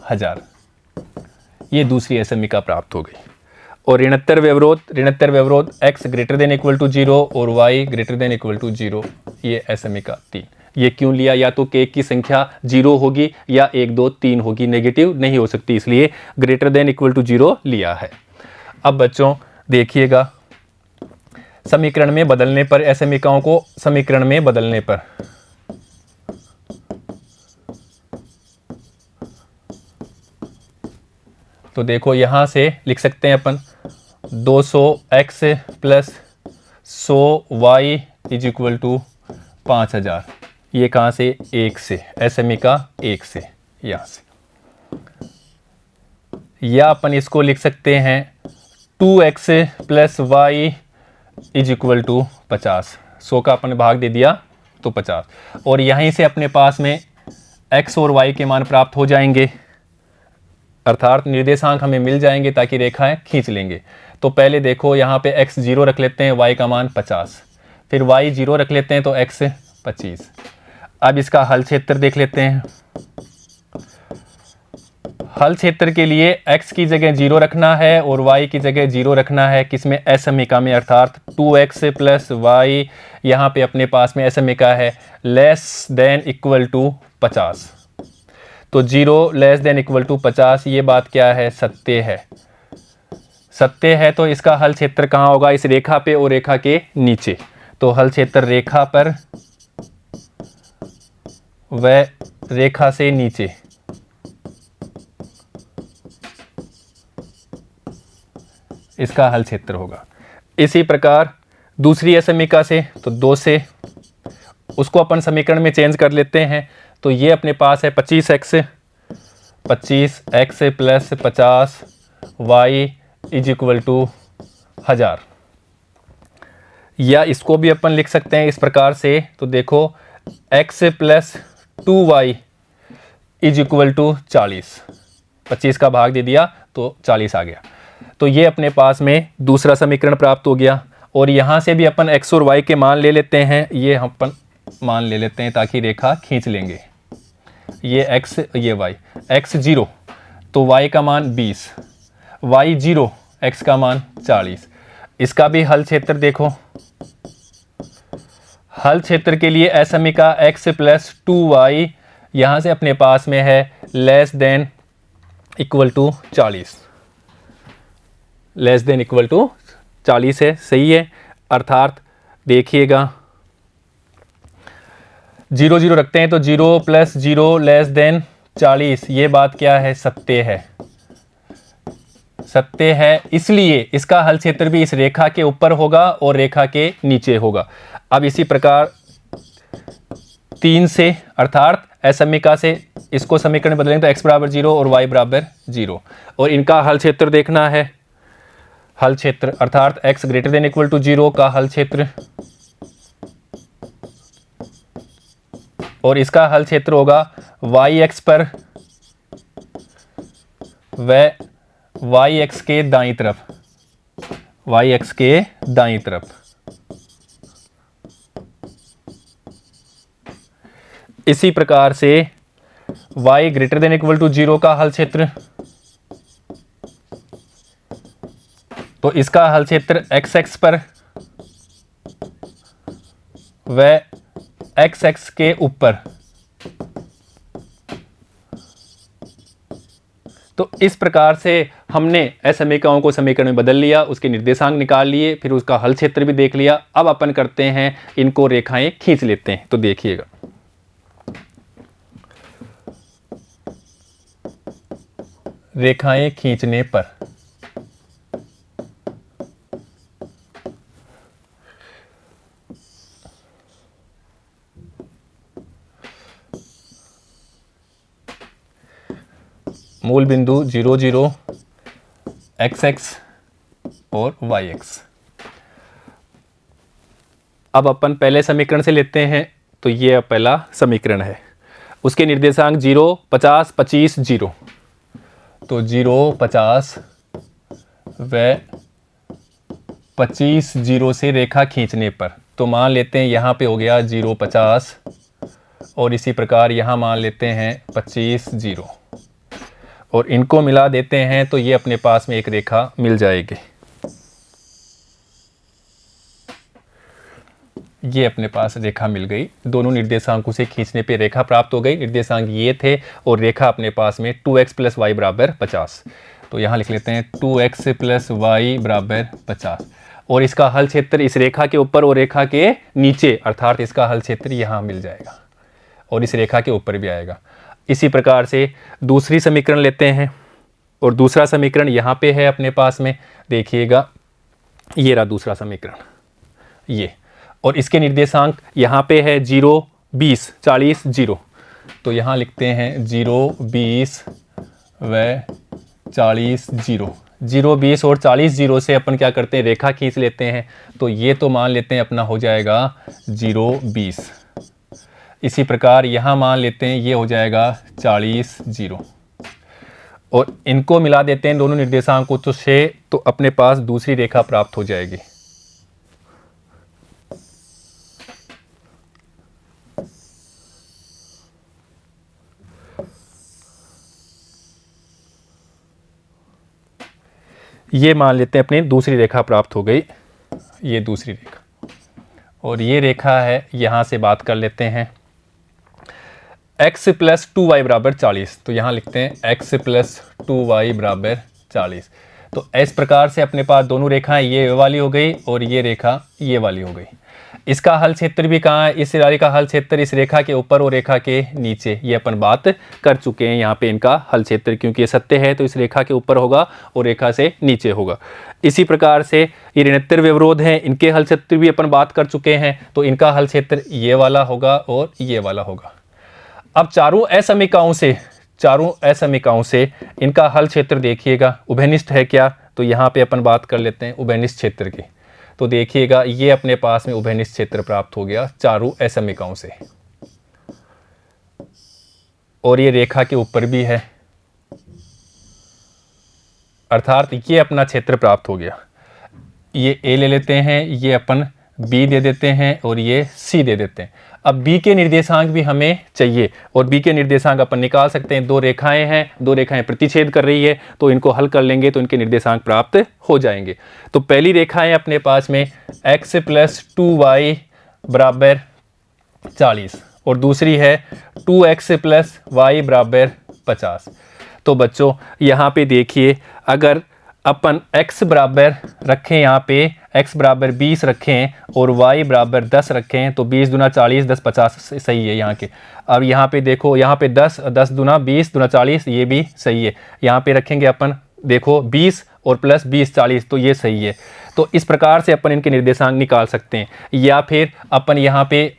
1000। ये दूसरी SMIका प्राप्त हो गई। और ऋणोत्तर व्यवरोध x greater than equal to 0 और y greater than equal to 0, ये SMIका 3। ये क्यों लिया? या तो k की संख्या 0 होगी या 1 2 3 होगी, नेगेटिव नहीं हो सकती, इसलिए ग्रेटर देन इक्वल टू 0 लिया है। अब बच्चों देखिएगा, समीकरण में बदलने पर, SMIकाओं को समीकरण में बदलने पर तो देखो यहाँ से लिख सकते हैं अपन 200x plus 100y is equal to 5000। ये कहाँ से? 1 से, SMIका 1 से, यहाँ से। या अपन इसको लिख सकते हैं 2x plus y is equal to 50। 100 का अपन भाग दे दिया तो 50। और यहीं से अपने पास में x और y के मान प्राप्त हो जाएंगे, अर्थात निर्देशांक हमें मिल जाएंगे ताकि रेखाएं खींच लेंगे। तो पहले देखो यहाँ पे x 0 रख लेते हैं, y का मान 50, फिर y 0 रख लेते हैं तो x 25। अब इसका हल क्षेत्र देख लेते हैं। हल क्षेत्र के लिए x की जगह 0 रखना है और y की जगह 0 रखना है, किसमें? SMIका में, अर्थात 2x प्लस y यहाँ पे अपने पास में SMIका है लेस देन इक्वल टू 50। तो 0 लेस देन इक्वल टू 50, ये बात क्या है? सत्य है। सत्य है तो इसका हल क्षेत्र कहाँ होगा? इस रेखा पे और रेखा के नीचे। तो हल क्षेत्र रेखा पर व रेखा से नीचे, इसका हल क्षेत्र होगा। इसी प्रकार दूसरी SMIका से, तो 2 से, उसको अपन समीकरण में चेंज कर लेते हैं। तो ये अपने पास है 25x plus 50y is equal to 1000। या इसको भी अपन लिख सकते हैं इस प्रकार से। तो देखो x plus 2y is equal to 40। 25 का भाग दे दिया तो 40 आ गया। तो ये अपने पास में दूसरा समीकरण प्राप्त हो गया। और यहाँ से भी अपन x और y के मान ले लेते हैं, ये हम अपन मान ले लेते हैं ताकि रेखा खींच लेंगे। ये x, ये y। x 0 तो y का मान 20, y 0 x का मान 40। इसका भी हल क्षेत्र देखो। हल क्षेत्र के लिए SMIका x प्लस 2y यहाँ से अपने पास में है less than equal to 40। Less than equal to 40 है, सही है। अर्थात देखिएगा 0 0 रखते हैं तो 0 प्लस 0 लेस देन 40, ये बात क्या है? सत्य है। सत्य है, इसलिए इसका हल क्षेत्र भी इस रेखा के ऊपर होगा और रेखा के नीचे होगा। अब इसी प्रकार 3 से, अर्थात SMIका से इसको समीकरण बदलेंगे तो x बराबर 0 और y बराबर 0। और इनका हल क्षेत्र देखना है। हल क्षेत्र अर्थात x greater than equal to 0 का हल क्षेत्र, और इसका हल क्षेत्र होगा yx पर व yx के दाईं तरफ, yx के दाईं तरफ। इसी प्रकार से y greater than equal to 0 का हल क्षेत्र, तो इसका हल क्षेत्र x पर व x के ऊपर। तो इस प्रकार से हमने SMIकाओं को समीकरण में बदल लिया, उसके निर्देशांक निकाल लिए, फिर उसका हल क्षेत्र भी देख लिया। अब अपन करते हैं इनको रेखाएं खींच लेते हैं। तो देखिएगा रेखाएं खींचने पर मूल बिंदु 0 0 x और yx। अब अपन पहले समीकरण से लेते हैं। तो ये पहला समीकरण है, उसके निर्देशांक 0 50 25 0। तो 0 50 व 25 0 से रेखा खींचने पर, तो मान लेते हैं यहाँ पे हो गया 0 50 और इसी प्रकार यहाँ मान लेते हैं 25 0। और इनको मिला देते हैं तो ये अपने पास में एक रेखा मिल जाएगी। ये अपने पास रेखा मिल गई। दोनों निर्देशांकों से खींचने पे रेखा प्राप्त हो गई। निर्देशांक ये थे और रेखा अपने पास में 2x + y बराबर 50। तो यहाँ लिख लेते हैं 2x + y बराबर 50। और इसका हल क्षेत्र इस रेखा के ऊपर और रेखा के नीचे, अर्थात इसका हल क्षेत्र यहाँ मिल जाएगा और इस रेखा के ऊपर भी आएगा। इसी प्रकार से दूसरी समीकरण लेते हैं और दूसरा समीकरण यहाँ पे है अपने पास में, देखिएगा ये रहा दूसरा समीकरण ये, और इसके निर्देशांक यहाँ पे है 0, 20, 40, 0। तो यहाँ लिखते हैं 0, 20 व 40, 0। 0, 20 और 40, 0 से अपन क्या करते हैं, रेखा खींच लेते हैं। तो ये तो मान लेते हैं अपना हो जाएगा 0, 20। इसी प्रकार यहाँ मान लेते हैं ये हो जाएगा 40, 0 और इनको मिला देते हैं दोनों निर्देशांकों तो से, तो अपने पास दूसरी रेखा प्राप्त हो जाएगी। ये मान लेते हैं अपनी दूसरी रेखा प्राप्त हो गई, ये दूसरी रेखा, और ये रेखा है, यहाँ से बात कर लेते हैं x + 2y बराबर 40। तो यहाँ लिखते हैं x + 2y बराबर 40। तो इस प्रकार से अपने पास दोनों रेखाएं ये वाली हो गई और ये रेखा ये वाली हो गई। इसका हल क्षेत्र भी कहाँ है, इस रेखा का हल क्षेत्र इस रेखा के ऊपर और रेखा के नीचे, ये अपन बात कर चुके हैं। यहाँ पे इनका हल क्षेत्र, क्योंकि ये सत्य है तो इस रेखा के ऊपर होगा और रेखा से नीचे होगा। इसी प्रकार से ये ऋणात्तर व्यवरोध हैं, इनके हल क्षेत्र भी अपन बात कर चुके हैं। तो इनका हल क्षेत्र ये वाला होगा और ये वाला होगा। अब चारों असमीकाओं से इनका हल क्षेत्र देखिएगा उभयनिष्ठ है क्या, तो यहाँ पे अपन बात कर लेते हैं उभयनिष्ठ क्षेत्र की। तो देखिएगा ये अपने पास में उभयनिष्ठ क्षेत्र प्राप्त हो गया चारों असमीकाओं से, और ये रेखा के ऊपर भी है, अर्थात ये अपना क्षेत्र प्राप्त हो गया। ये A ले लेते हैं, ये अपन B दे देते हैं और ये C दे देते हैं। अब B के निर्देशांक भी हमें चाहिए और B के निर्देशांक अपन निकाल सकते हैं। दो रेखाएं हैं, दो रेखाएं प्रतिच्छेद कर रही है, तो इनको हल कर लेंगे तो इनके निर्देशांक प्राप्त हो जाएंगे। तो पहली रेखा है अपने पास में x + 2y बराबर 40 और दूसरी है 2x + y बराबर 50। तो बच्चों यहाँ पे देखिए, अगर अपन x बराबर रखें, यहाँ पे x बराबर 20 रखें और y बराबर 10 रखें, तो 20 दूना 40, 10 50 सही है यहाँ के। अब यहाँ पे देखो, यहाँ पे 10 दूना 20 दूना 40, ये भी सही है। यहाँ पे रखेंगे अपन, देखो 20 और प्लस 20 40, तो ये सही है। तो इस प्रकार से अपन इनके निर्देशांक निकाल सकते हैं, या फिर अपन यहाँ पे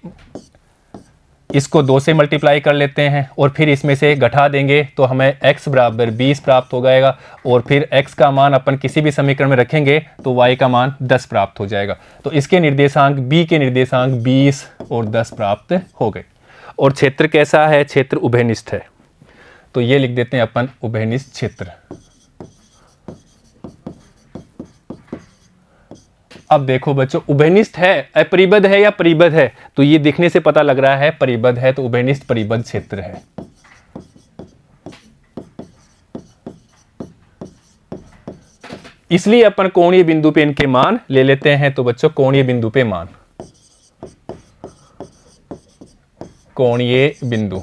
इसको 2 से मल्टीप्लाई कर लेते हैं और फिर इसमें से घटा देंगे तो हमें x बराबर 20 प्राप्त हो जाएगा, और फिर x का मान अपन किसी भी समीकरण में रखेंगे तो y का मान 10 प्राप्त हो जाएगा। तो इसके निर्देशांक b के निर्देशांक 20 और 10 प्राप्त हो गए। और क्षेत्र कैसा है, क्षेत्र उभयनिष्ठ है। तो ये लिख देते हैं अपन उभयनिष्ठ क्षेत्र। अब देखो बच्चों, उभयनिष्ठ है, अपरिबद्ध है या परिबद्ध है, तो ये दिखने से पता लग रहा है परिबद्ध है, तो उभयनिष्ठ परिबद्ध क्षेत्र है। इसलिए अपन कोणीय बिंदु पे इनके मान ले लेते हैं। तो बच्चों कोणीय बिंदु पे मान, कोणीय बिंदु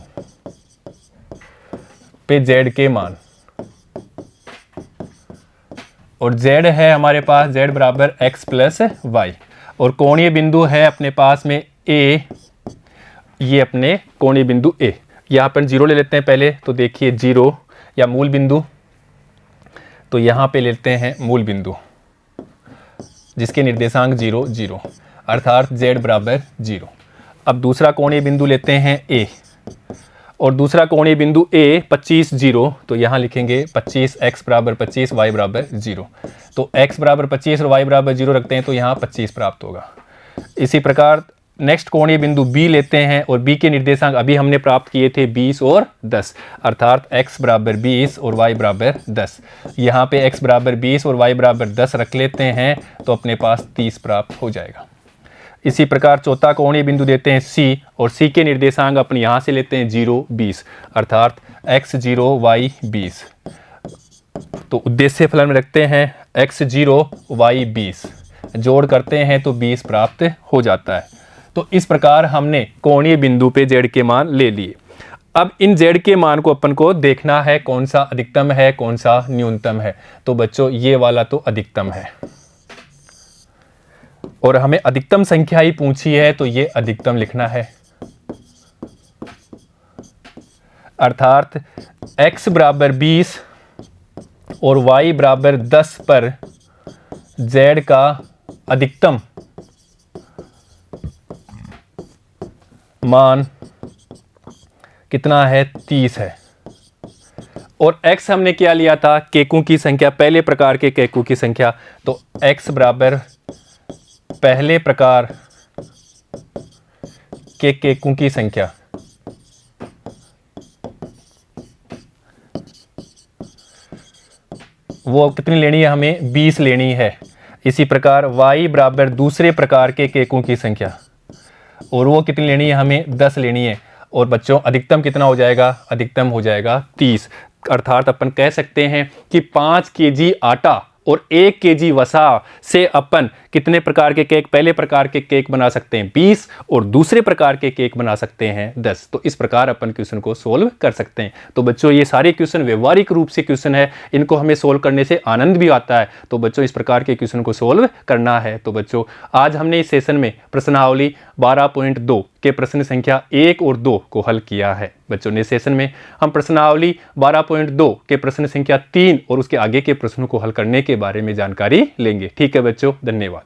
पे z के मान, और z है हमारे पास z बराबर x + y, और कोणीय बिंदु है अपने पास में a, ये अपने कोणीय बिंदु a। यहाँ पर 0 ले लेते हैं पहले, तो देखिए 0 या मूल बिंदु, तो यहाँ पे लेते हैं मूल बिंदु जिसके निर्देशांक 0, 0, अर्थात z बराबर 0। अब दूसरा कोणीय बिंदु लेते हैं a, और दूसरा कोणीय बिंदु a 25, 0, तो यहाँ लिखेंगे 25, x बराबर 25, y बराबर 0। तो x बराबर 25 और y बराबर 0 रखते हैं तो यहाँ 25 प्राप्त होगा। इसी प्रकार नेक्स्ट कोणीय बिंदु b लेते हैं, और b के निर्देशांक अभी हमने प्राप्त किए थे 20 और 10, अर्थात x बराबर 20 और y बराबर 10। यहाँ पे x बराबर 20 और y बराबर 10 रख लेते हैं तो अपने पास 30 प्राप्त हो जाएगा। इसी प्रकार चौथा कोणीय बिंदु देते हैं c, और c के निर्देशांक अपन यहाँ से लेते हैं 0, 20, अर्थात x 0, y 20। तो उद्देश्य फलन में रखते हैं x0 y20, जोड़ करते हैं तो 20 प्राप्त हो जाता है। तो इस प्रकार हमने कोणीय बिंदु पे z के मान ले लिए। अब इन z के मान को अपन को देखना है कौन सा अधिकतम है कौन सा न्यूनतम है। तो बच्चों ये वाला तो अधिकतम है और हमें अधिकतम संख्या ही पूछी है, तो ये अधिकतम लिखना है। अर्थात x बराबर 20 और y बराबर 10 पर z का अधिकतम मान कितना है, 30 है। और x हमने क्या लिया था, केकों की संख्या, पहले प्रकार के केकों की संख्या। तो x बराबर पहले प्रकार के केकों की संख्या, वो कितनी लेनी है, हमें 20 लेनी है। इसी प्रकार y बराबर दूसरे प्रकार के केकों की संख्या, और वो कितनी लेनी है, हमें 10 लेनी है। और बच्चों अधिकतम कितना हो जाएगा, अधिकतम हो जाएगा 30। अर्थात अपन कह सकते हैं कि 5 केजी आटा और 1 केजी वसा से अपन कितने प्रकार के केक, पहले प्रकार के केक बना सकते हैं 20 और दूसरे प्रकार के केक बना सकते हैं 10। तो इस प्रकार अपन क्वेश्चन को सोल्व कर सकते हैं। तो बच्चों ये सारे क्वेश्चन व्यवहारिक रूप से क्वेश्चन है, इनको हमें सोल्व करने से आनंद भी आता है। तो बच्चों इस प्रकार के क्वेश्चन को सोल्व करना है। तो बच्चों आज हमने इस सेशन में प्रश्नावली 12.2 के प्रश्न संख्या 1 और 2 को हल किया है। बच्चों ने सेशन में हम प्रश्नावली 12.2 के प्रश्न संख्या 3 और उसके आगे के प्रश्नों को हल करने के बारे में जानकारी लेंगे। ठीक है बच्चों, धन्यवाद।